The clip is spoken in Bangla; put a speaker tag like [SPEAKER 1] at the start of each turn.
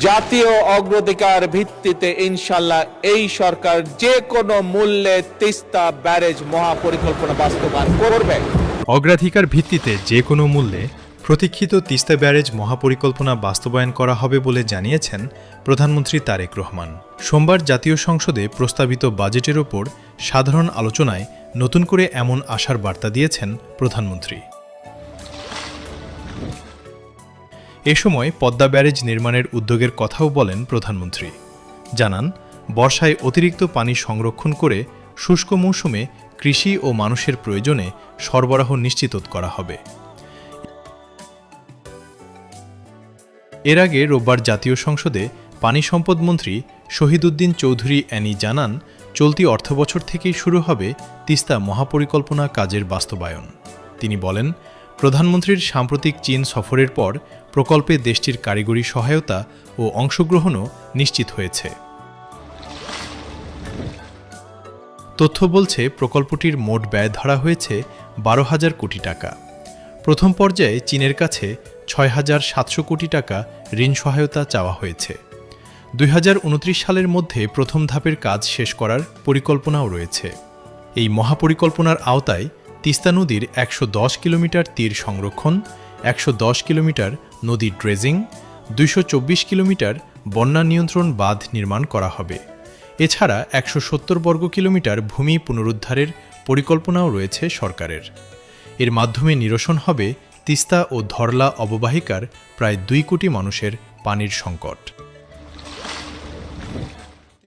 [SPEAKER 1] জাতীয় অগ্রাধিকার ভিত্তিতে ইনশাল্লাহ এই সরকার যে কোনো মূল্যে তিস্তা ব্যারেজ মহাপরিকল্পনা বাস্তবায়ন করবে।
[SPEAKER 2] অগ্রাধিকার ভিত্তিতে যে কোনো মূল্যে প্রতীক্ষিত তিস্তা ব্যারেজ মহাপরিকল্পনা বাস্তবায়ন করা হবে বলে জানিয়েছেন প্রধানমন্ত্রী তারেক রহমান। সোমবার জাতীয় সংসদে প্রস্তাবিত বাজেটের ওপর সাধারণ আলোচনায় নতুন করে এমন আশার বার্তা দিয়েছেন প্রধানমন্ত্রী। এ সময় পদ্মা ব্যারেজ নির্মাণের উদ্যোগের কথাও বলেন প্রধানমন্ত্রী। জানান, বর্ষায় অতিরিক্ত পানি সংরক্ষণ করে শুষ্ক মৌসুমে কৃষি ও মানুষের প্রয়োজনে সরবরাহ নিশ্চিত করা হবে। এর আগে রোববার জাতীয় সংসদে পানি সম্পদ মন্ত্রী শহীদউদ্দীন চৌধুরী অ্যানি জানান, চলতি অর্থবছর থেকেই শুরু হবে তিস্তা মহাপরিকল্পনা কাজের বাস্তবায়ন। তিনি বলেন, প্রধানমন্ত্রীর সাম্প্রতিক চীন সফরের পর প্রকল্পে দেশটির কারিগরি সহায়তা ও অংশগ্রহণও নিশ্চিত হয়েছে। তথ্য বলছে, প্রকল্পটির মোট ব্যয় ধরা হয়েছে 12,000 কোটি টাকা। প্রথম পর্যায়ে চীনের কাছে 6,700 কোটি টাকা ঋণ সহায়তা চাওয়া হয়েছে। 2029 সালের মধ্যে প্রথম ধাপের কাজ শেষ করার পরিকল্পনাও রয়েছে। এই মহাপরিকল্পনার আওতায় তিস্তা নদীর 110 কিলোমিটার তীর সংরক্ষণ, 110 কিলোমিটার নদী ড্রেজিং, 224 কিলোমিটার বন্যা নিয়ন্ত্রণ বাঁধ নির্মাণ করা হবে। এছাড়া 170 বর্গ কিলোমিটার ভূমি পুনরুদ্ধারের পরিকল্পনাও রয়েছে সরকারের। এর মাধ্যমে নিরসন হবে তিস্তা ও ধরলা অববাহিকার প্রায় 2 কোটি মানুষের পানির সংকট।